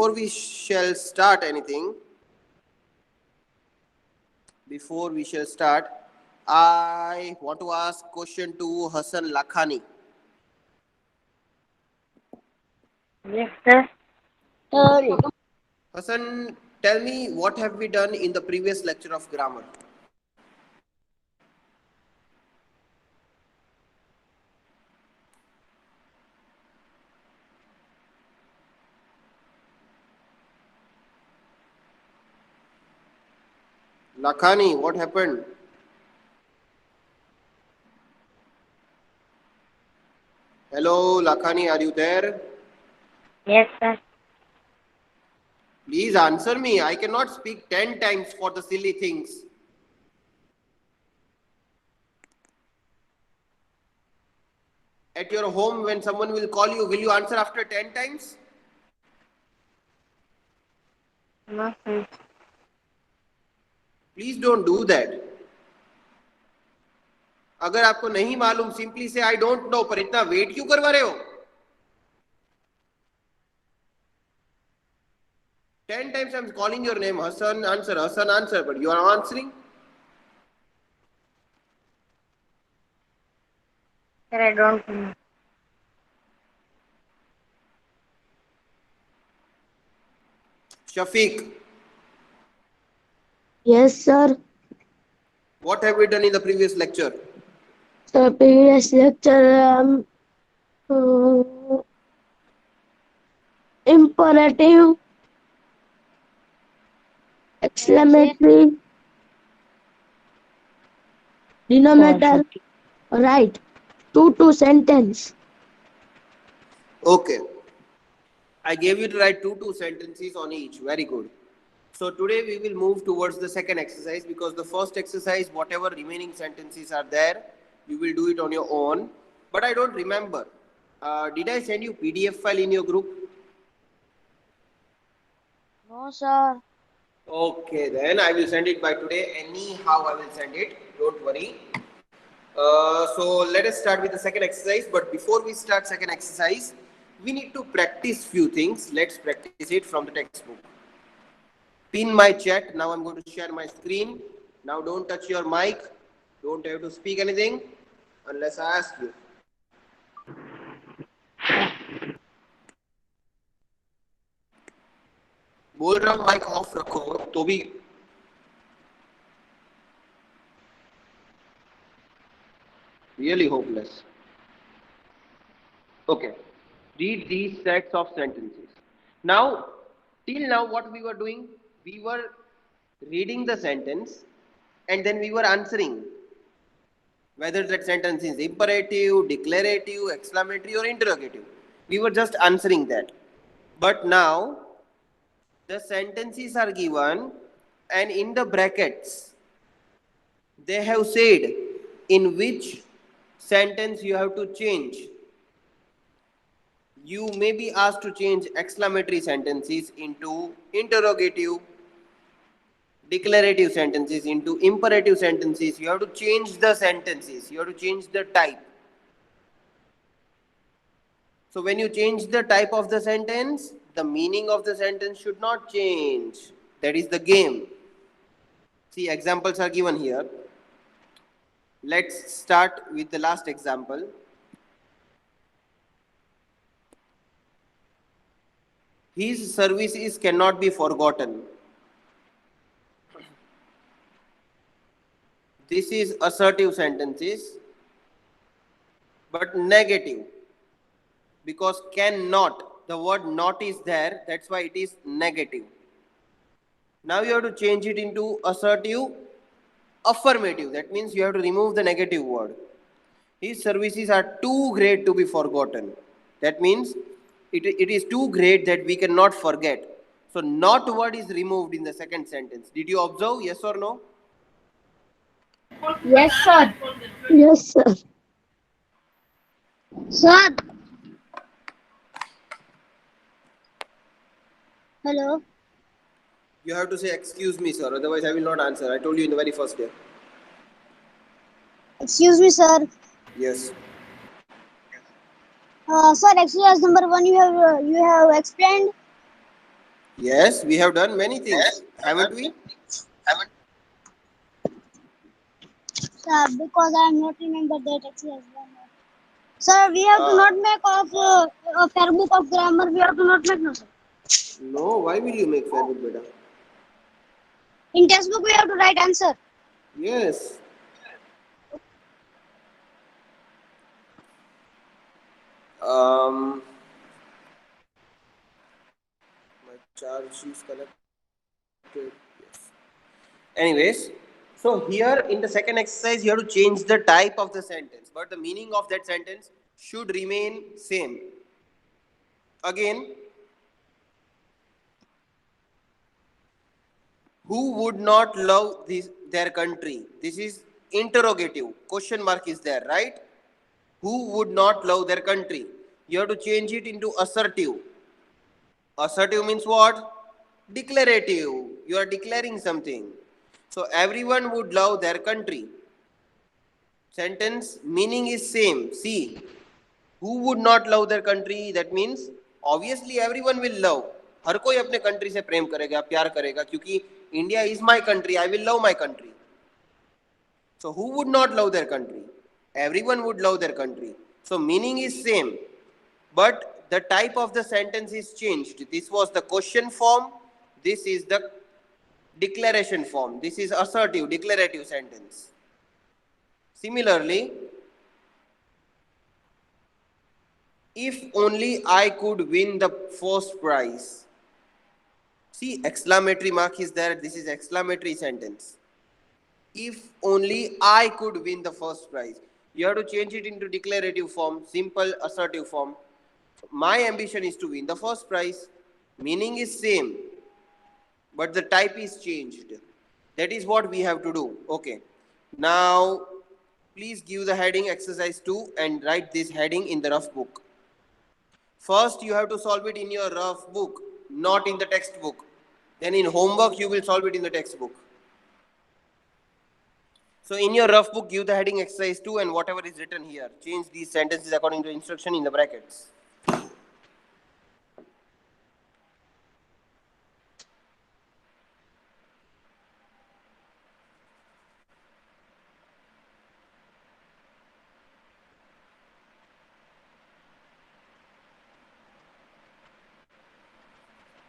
we shall start anything, before we shall start, I want to ask question to Hassan Lakhani. Yes, sir. Sir, Hassan, tell me what have we done in the previous lecture of grammar? Lakhani, what happened? Hello, Lakhani, are you there? yes, sir. Please answer me. I cannot speak 10 times for the silly things. At your home, when someone will call you, will you answer after 10 times? No, sir. Please don't do that. अगर आपको नहीं मालूम, simply से I don't know, पर इतना wait क्यों करवा रहे हो? 10 times I'm calling your name, Hassan, answer, but you are not answering. Sir, I don't know. Shafiq, Yes, sir. what have we done in the previous lecture? So previous lecture, uh, imperative, exclamatory, denominator, right? To sentence. Okay, I gave you to write two sentences on each. Very good. So today we will move towards the second exercise, because the first exercise, whatever remaining sentences are there, you will do it on your own. But I don't remember. Did I send you PDF file in your group? No, sir. Okay, then I will send it by today. Anyhow, I will send it. Don't worry. So let us start with the second exercise. But before we start second exercise, we need to practice few things. Let's practice it from the textbook. Pin my chat. Now I'm going to share my screen. Now don't touch your mic. Don't have to speak anything unless I ask you. बोल रहा हूँ mic off रखो तो भी really hopeless. Okay, read these sets of sentences. Now, till now, what we were doing, we were reading the sentence and then we were answering whether that sentence is imperative, declarative, exclamatory, or interrogative. We were just answering that. But now, the sentences are given, and in the brackets, they have said in which sentence you have to change. You may be asked to change exclamatory sentences into interrogative, declarative sentences into imperative sentences. You have to change the sentences, you have to change the type. So when you change the type of the sentence, the meaning of the sentence should not change. That is the game. See, examples are given here. Let's start with the last example. His services cannot be forgotten. This is assertive sentences, but negative, because cannot, the word not is there, that's why it is negative. Now you have to change it into assertive, affirmative. That means you have to remove the negative word. His services are too great to be forgotten. That means it is too great that we cannot forget. So not word is removed in the second sentence. Did you observe? Yes or no? Yes, sir. Yes, sir. Sir. Hello. You have to say excuse me, sir, otherwise I will not answer. I told you in the very first day. Excuse me, sir. Yes. Sir, exercise number 1 you have explained. Yes, we have done many things, haven't we? Sir, because I am not remember that exercise. Sir, we have to not make of a fair book of grammar. We have to not make no, sir. No, why will you make fair book, beta? In textbook we have to write answer. Yes. My charge is connected. Yes. Anyways, so here in the second exercise, you have to change the type of the sentence, but the meaning of that sentence should remain same. Again, who would not love their country? This is interrogative. Question mark is there, right? Who would not love their country? You have to change it into assertive. Assertive means what? Declarative. You are declaring something. So everyone would love their country. Sentence meaning is same. See, who would not love their country? That means obviously everyone will love. हर कोई अपने country से प्रेम करेगा, प्यार करेगा, क्योंकि India is my country. I will love my country. So who would not love their country? Everyone would love their country. So meaning is same, but the type of the sentence is changed. This was the question form. This is the declaration form. This is assertive, declarative sentence. Similarly, if only I could win the first prize. See, exclamatory mark is there. This is exclamatory sentence. If only I could win the first prize. You have to change it into declarative form, simple assertive form. My ambition is to win the first prize. Meaning is same, but the type is changed. That is what we have to do. Okay. Now, please give the heading exercise 2 and write this heading in the rough book. First, you have to solve it in your rough book, not in the textbook. Then in homework, you will solve it in the textbook. So in your rough book, give the heading exercise 2 and whatever is written here. Change these sentences according to instruction in the brackets.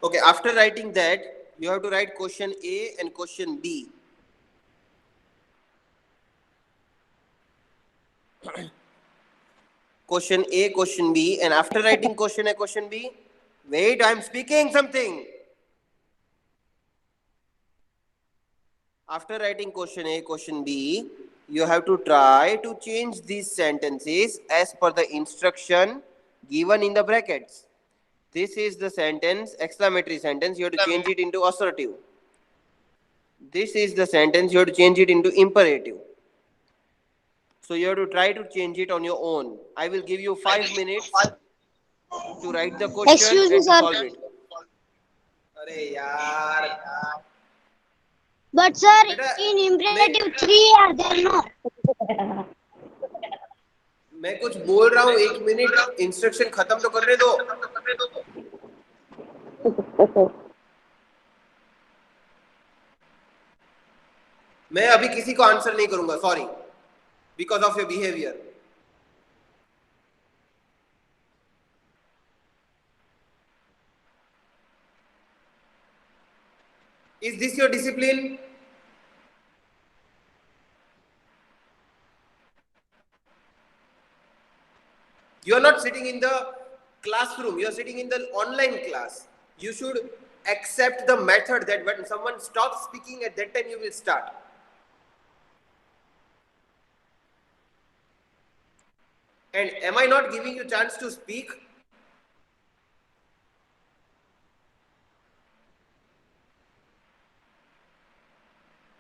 Okay, after writing that, you have to write question A and question B. Question A, question B, and after writing question A, question B, wait, I am speaking something. After writing question A, question B, you have to try to change these sentences as per the instruction given in the brackets. This is the sentence, exclamatory sentence, you have to change it into assertive. This is the sentence, you have to change it into imperative. So you have to try to change it on your own. I will give you 5 minutes to write the question Excuse me, and to sir. solve it. Arey yaar. But sir, Beta, in imperative 3 are there no? मैं कुछ बोल रहा हूँ, 1 minute instruction खत्म तो करने दो. मैं अभी किसी को आंसर नहीं करूंगा, sorry, because of your behaviour. Is this your discipline? You are not sitting in the classroom, you are sitting in the online class. You should accept the method that when someone stops speaking, at that time you will start. And am I not giving you chance to speak?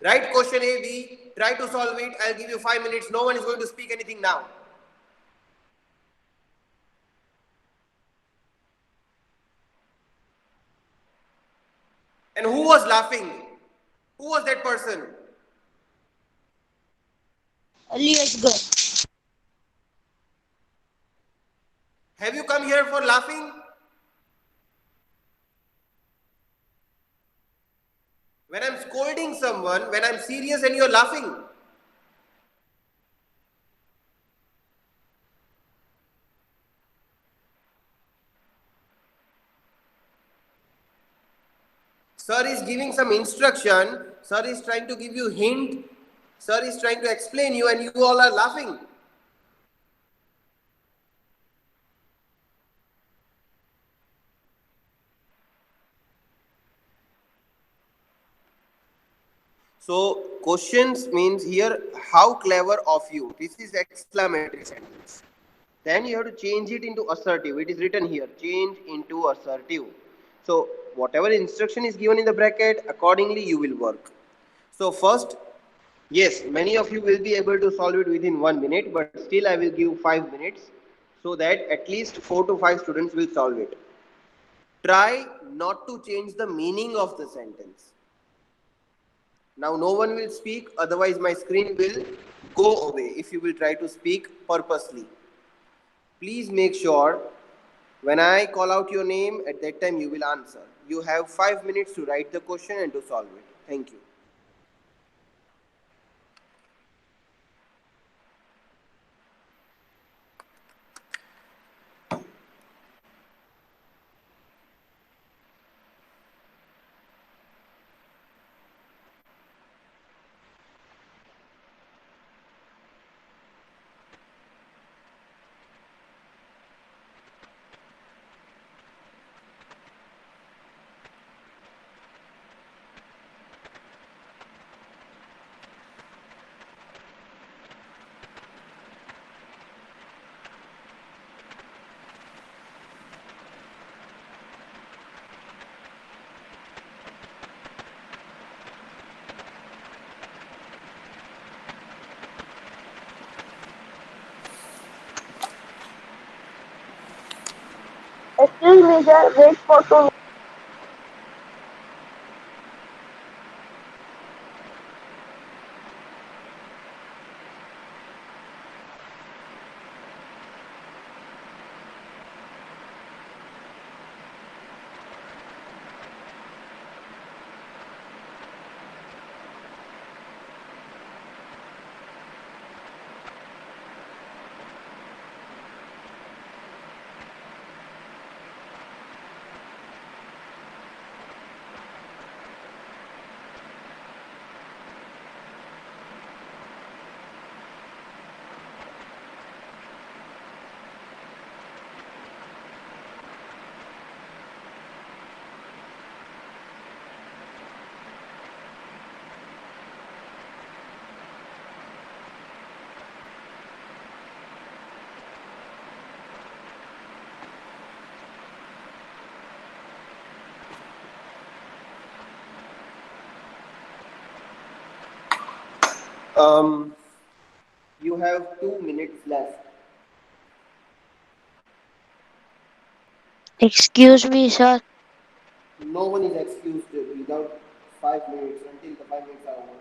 Write question A, B, try to solve it. I'll give you 5 minutes. No one is going to speak anything now. And who was laughing? Who was that person? Let's go. Have you come here for laughing? When I'm scolding someone, when I'm serious and you're laughing. Sir is giving some instruction, sir is trying to give you hint, sir is trying to explain you and you all are laughing. So questions means here how clever of you. This is exclamatory sentence. Then you have to change it into assertive. It is written here. Change into assertive. So whatever instruction is given in the bracket, accordingly you will work. So first, yes, many of you will be able to solve it within 1 minute, but still I will give 5 minutes so that at least 4 to 5 students will solve it. Try not to change the meaning of the sentence. Now no one will speak, otherwise my screen will go away if you will try to speak purposely. Please make sure when I call out your name, at that time you will answer. You have 5 minutes to write the question and to solve it. Thank you. Excuse me, sir. Wait for 2 minutes. Um, you have 2 minutes left. Excuse me, sir. No one is excused without 5 minutes until the 5 minutes are over.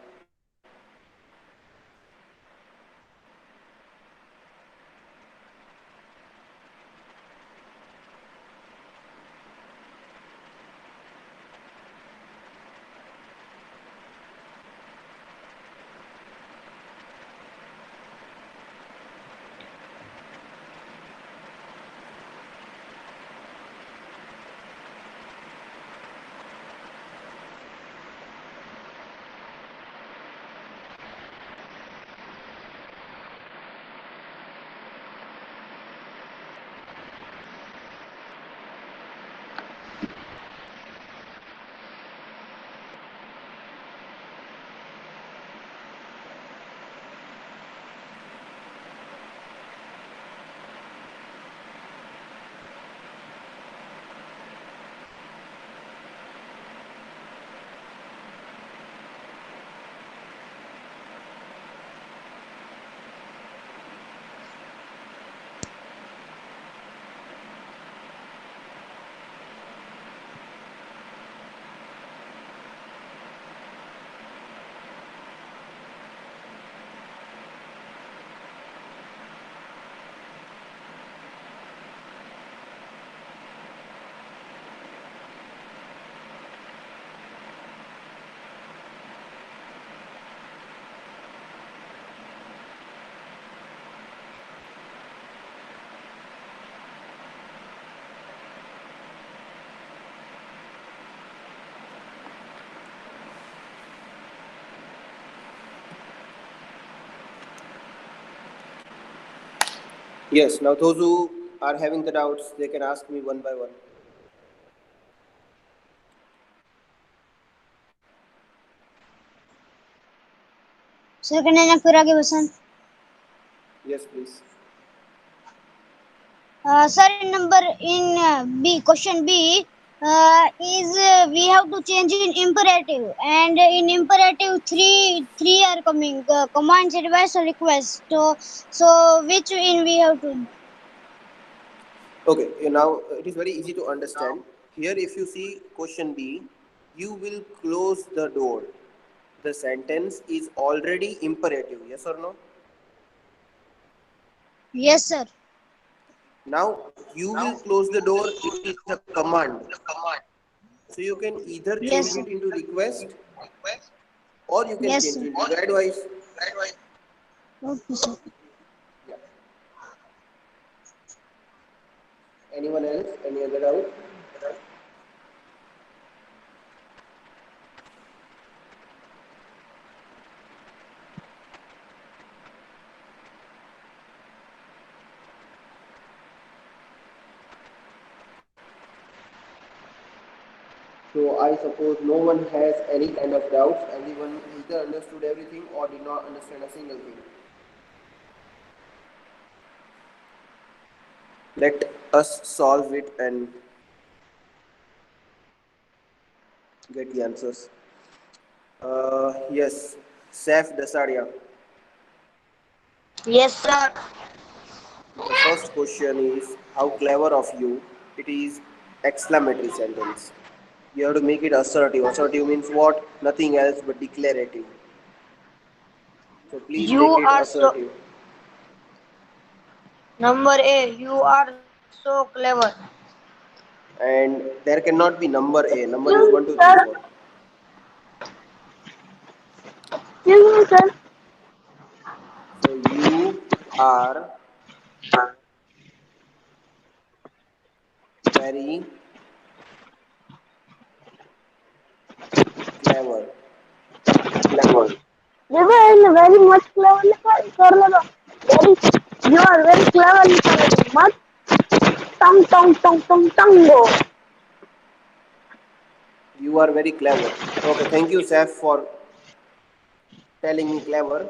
Yes, now those who are having the doubts, they can ask me one by one. Sir, can I फिर आगे बसन? Yes, please. Sir, in B, question B is we have to change in imperative, and in imperative three are coming, commands, advice, or request. So which in we have to? Okay, now it is very easy to understand. Here, if you see question B, you will close the door. The sentence is already imperative, yes or no? Yes, sir. Now, you will close the door, it is a command. So you can either change Yes, it sir. into request or you can Yes, change sir. it into advice. Okay, sir. Yeah. Anyone else? Any other doubt? So I suppose no one has any kind of doubts. Everyone either understood everything or did not understand a single thing. Let us solve it and get the answers. Yes, Saif Dasaria. Yes, sir. The first question is how clever of you. It is exclamatory sentence. You have to make it assertive. Assertive means what? Nothing else but declarative. So please You make it are so assertive. number A. You are so clever. And there cannot be number A. Number is Excuse me, 1, 2, 3, sir. 4. Excuse me, sir. So you are very clever. Clever. Never in very much clever, sir. Very, you are very clever. Much tong tong tong tong tango. You are very clever. Okay, thank you, Saif, for telling me clever.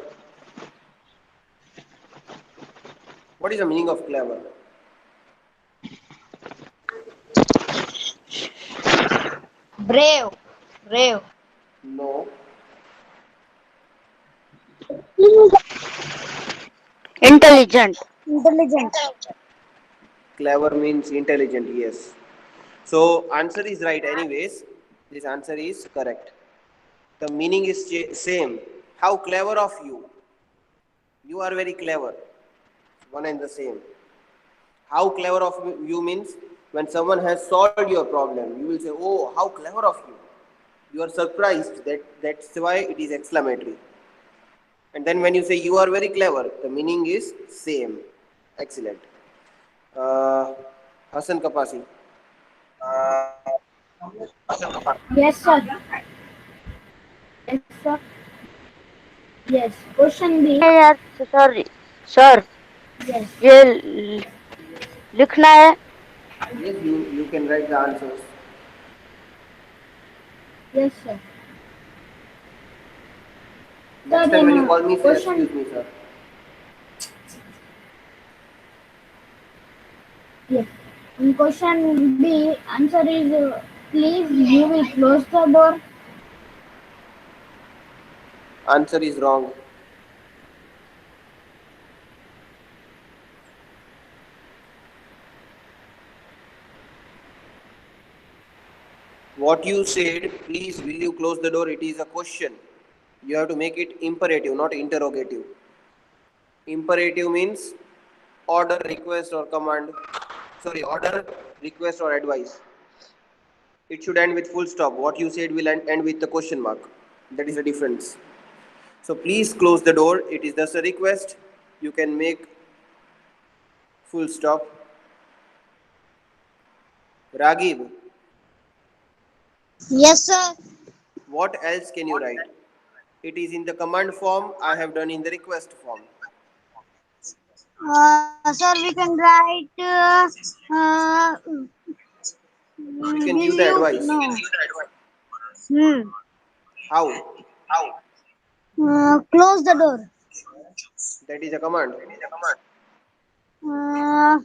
What is the meaning of clever? Brave. Brave. No. Intelligent. Intelligent. Clever means intelligent, yes. So answer is right anyways. This answer is correct. The meaning is same. How clever of you. You are very clever. One and the same. How clever of you means when someone has solved your problem, you will say, "Oh, how clever of you." You are surprised. That's why it is exclamatory. And then when you say you are very clever, the meaning is same. Excellent. Uh, Hassan Kapasi. Yes, sir. Yes, sir. Yes. Question B. यार sir sir Yes. ये लिखना है Yes, you can write the answers. Yes, sir. Next Sir, time in when you call me, say question, excuse me, sir. yes. In question B, answer is please you will close the door. Answer is wrong. What you said, please will you close the door? It is a question. You have to make it imperative, not interrogative. Imperative means order, request, or command. Sorry, order, request, or advice. It should end with full stop. What you said will end with the question mark. That is the difference. So please close the door. It is just a request. You can make full stop. Ragib, Yes, sir. what else can you write? It is in the command form. I have done in the request form. Sir, we can write. We can Will give the you advice. no? Hmm. How? Close the door. That is a command. Uh,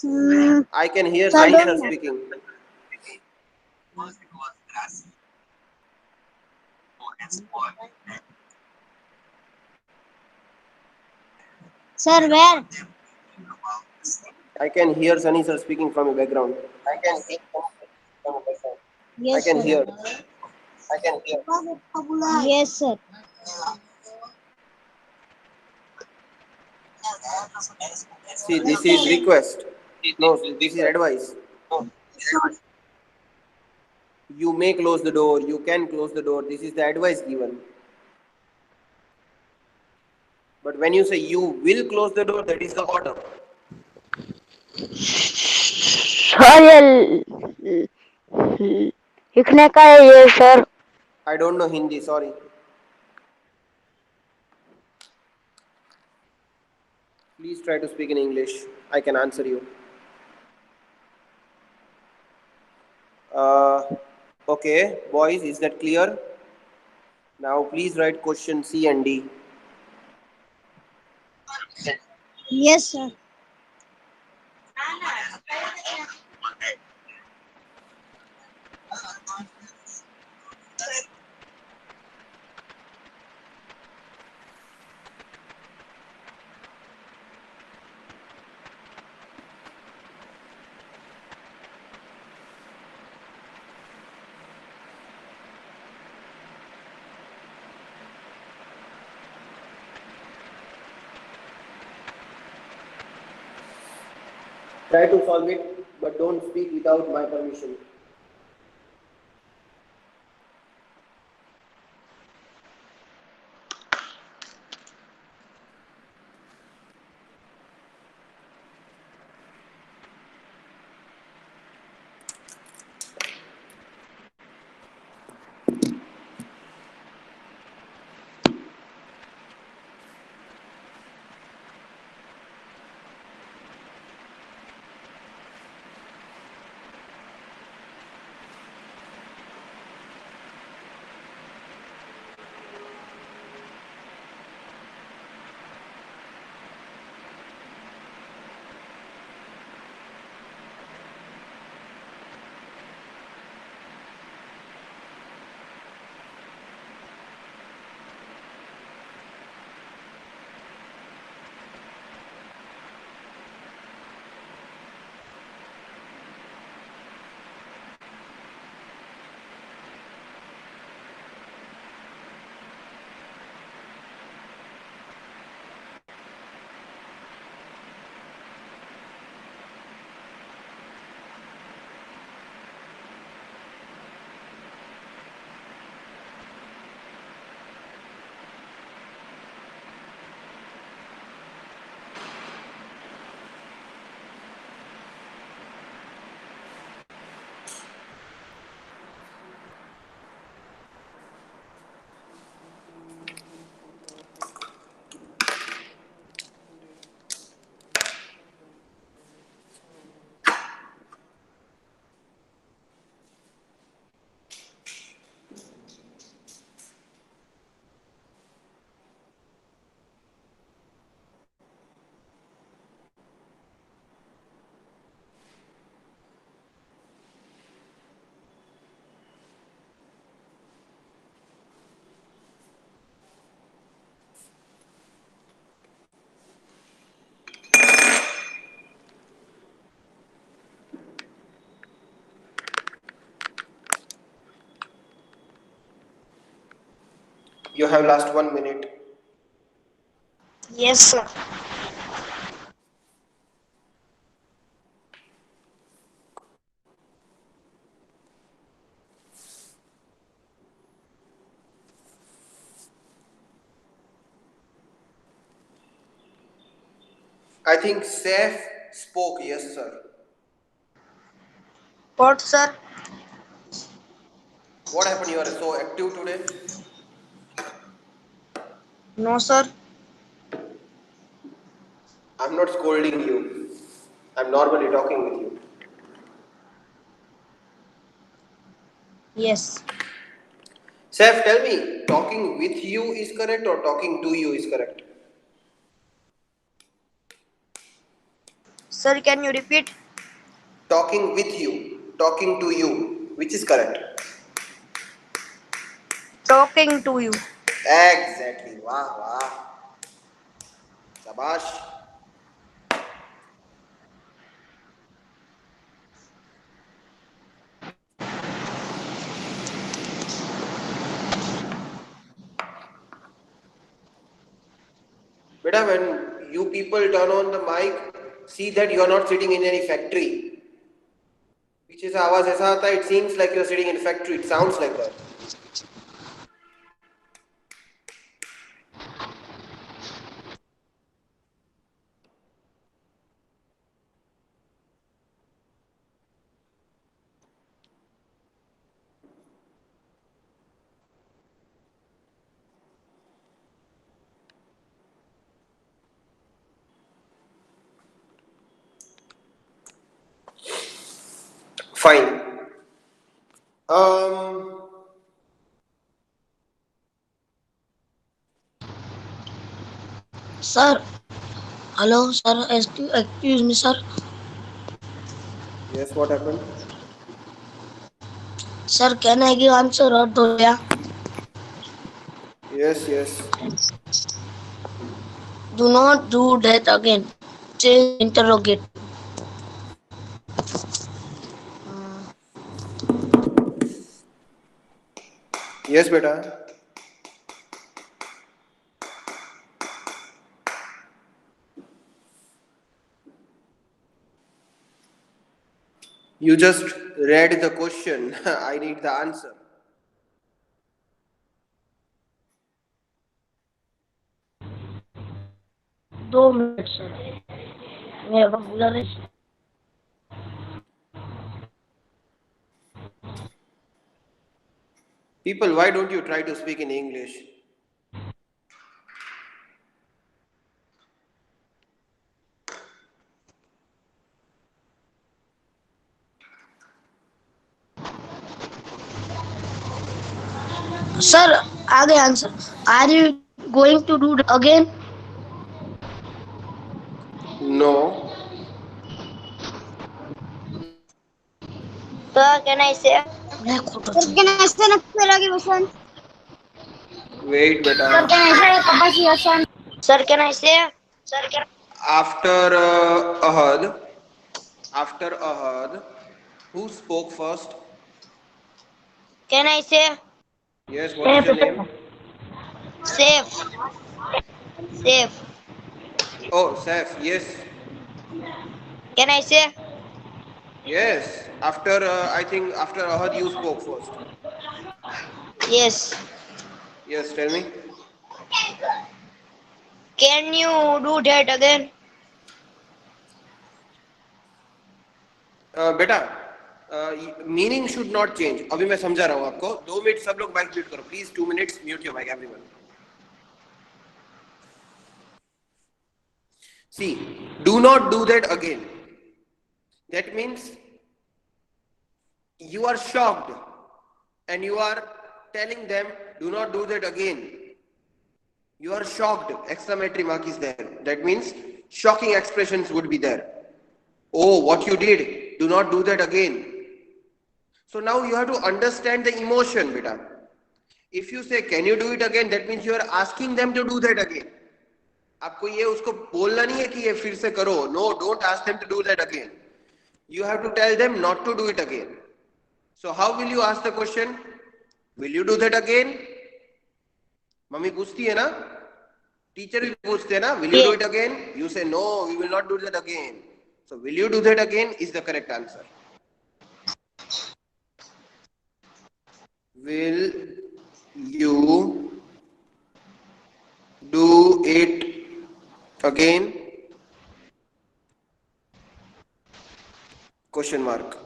mm, I can hear sir, Sunny sir don't know. speaking. Sir, where? I can hear Sunny sir speaking from your background. I Yes, can sir. hear. Yes, sir. See, this is request. No, this is advice. You may close the door. You can close the door. This is the advice given. But when you say you will close the door, that is the order. Sir लिखने का है ये sir. I don't know Hindi. Sorry. Please try to speak in English. I can answer you. Uh, okay, boys, is that clear? Now, please write question C and D. Yes, sir. Try to solve it, but don't speak without my permission. You have last 1 minute. Yes sir. I think Saif spoke. Yes, sir. What sir? What happened? You are so active today. No, sir. I'm not scolding you. I'm normally talking with you. Yes. Seth, tell me, talking with you is correct or talking to you is correct? Sir, can you repeat? Talking with you, talking to you, which is correct? Talking to you. Exactly. Wow, wow. Sabash. Beta, when you people turn on the mic, see that you are not sitting in any factory. पीछे से आवाज ऐसा आता है, it seems like you are sitting in a factory. It sounds like that. Fine. Um. Sir. Hello, sir. Excuse me, sir. Yes. What happened? Sir, can I give answer or to yeah? Yes. Yes. Do not do that again. Change interrogate. Yes, beta. You just read the question. I need the answer. 2 minutes, sir. मेरा बोला रे. People, why don't you try to speak in English? Sir, आगे answer. Are you going to do that again? No. Sir, can I say? Sir, can I say next lagi question? Wait, Sir, beta. can I say Kapashi Hassan? Sir, can I say? After Ahad, who spoke first? Can I say? Yes, what is your name? Safe. Safe. Oh, Saif. Yes. Can I say? Yes. After, I think after Ahad, you spoke first. Yes. Yes, tell me. Can you do that again? बेटा, meaning should not change. अभी मैं समझा रहा हूँ आपको. 2 minute सब लोग mic mute करो please. 2 minutes mute your mic everyone. See, do not do that again. That means you are shocked and you are telling them do not do that again. You are shocked. Exclamatory mark is there. That means shocking expressions would be there. Oh, what you did. Do not do that again. So now you have to understand the emotion, beta. If you say can you do it again, that means you are asking them to do that again. आपको ये उसको बोलना नहीं है कि ये फिर से करो. No, don't ask them to do that again. You have to tell them not to do it again. So how will you ask the question? Will you do that again? Mummy पूछती है ना, teacher भी पूछते हैं ना, will you do it again? You say no, we will not do that again. So will you do that again is the correct answer. Will you do it again? Question mark.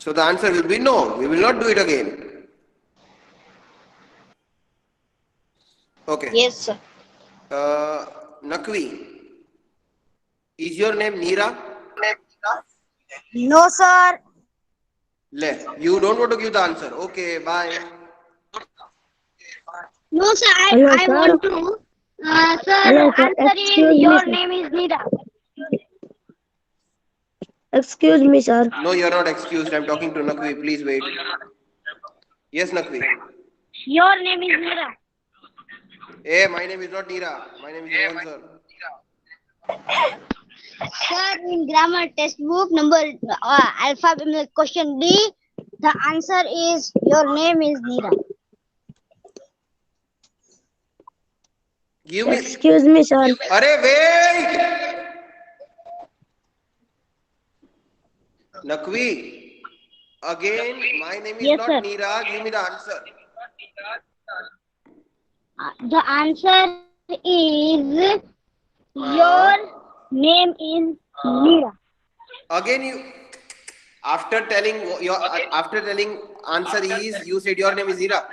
So the answer will be no. We will not do it again. Okay. Yes, sir. Nakvi, is your name Neera? No, sir. You don't want to give the answer. Okay, bye. No, sir. Hello, I sir. want to. Sir, Hello, sir. answer is your name is Nira. Excuse me, sir. No, you're not excused. I'm talking to Nakvi. Please wait. Yes, Nakvi. Your name is Nira. Hey, my name is not Neera. My name is Rohan, sir. Sir, in grammar textbook number alphabet question D, the answer is your name is Nira. Give me. Excuse me, sir. Arey, wait! Nakvi, again, my name is Yes, not sir. Neera. Give me the answer. The answer is your Uh, name is Nira. again, you after telling answer is you said your name is Neera.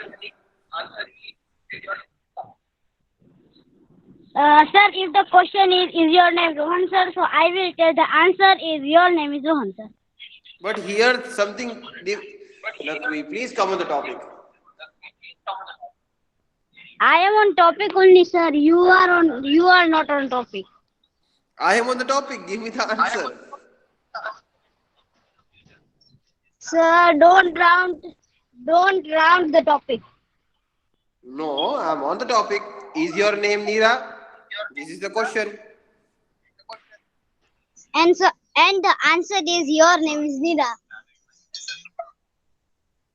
Sir, if the question is your name Rohan sir, so I will tell the answer is your name is Rohan sir. But here something. Nakvi, please come on the topic. I am on topic only, sir. You are not on topic. I am on the topic. Give me the answer. Sir, don't round the topic. No, I'm on the topic. Is your name Neera? This is the question. And the answer is your name is Nira.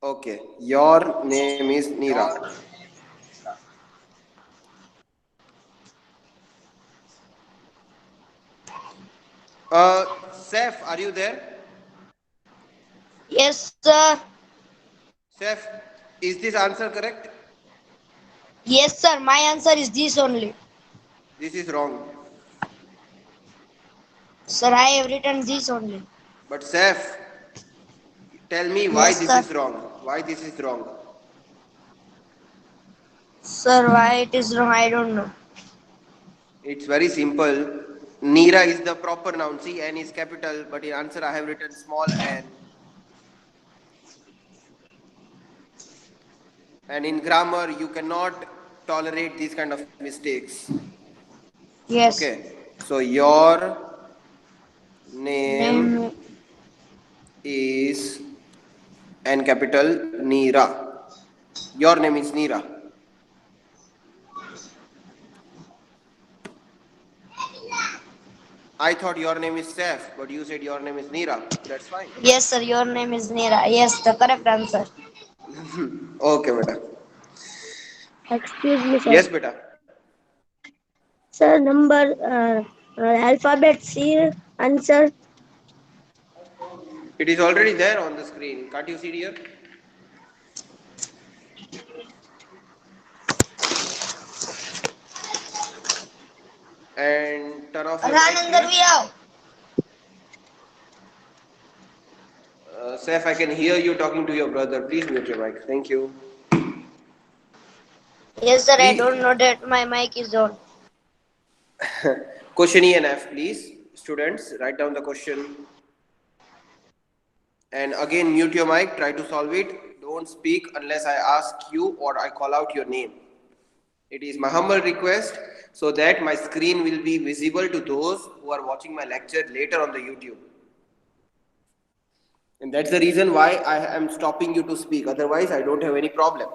Okay, your name is Neera. Seth, are you there? Yes, sir. Seth, is this answer correct? Yes, sir. My answer is this only. This is wrong. Sir, I have written this only. But Seth, tell me why Yes, this sir. is wrong. Why this is wrong? Sir, why it is wrong, I don't know. It's very simple. Neera is the proper noun. See, N is capital, but in answer I have written small n. And in grammar, you cannot tolerate these kind of mistakes. Yes. Okay. So your name Name. is N capital Neera. Your name is Neera. I thought your name is Seth, but you said your name is Neera. That's fine. Yes, sir. Your name is Neera. Yes, the correct answer. Okay, beta. Excuse me, sir. Yes, beta. Sir, number alphabet C answer. It is already there on the screen. Can't you see here? And turn off your mic, please. Seth, I can hear you talking to your brother. Please mute your mic. Thank you. Yes, sir. I don't We know that my mic is on. question E and F, please. Students, write down the question. And again, mute your mic. Try to solve it. Don't speak unless I ask you or I call out your name. It is my humble request so that my screen will be visible to those who are watching my lecture later on the YouTube. And that's the reason why I am stopping you to speak. Otherwise, I don't have any problem.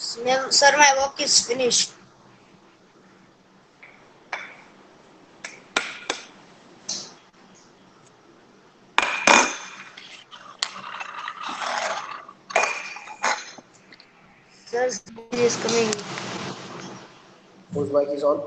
Sir, my work is finished. Sir, is coming. Whose mic is on?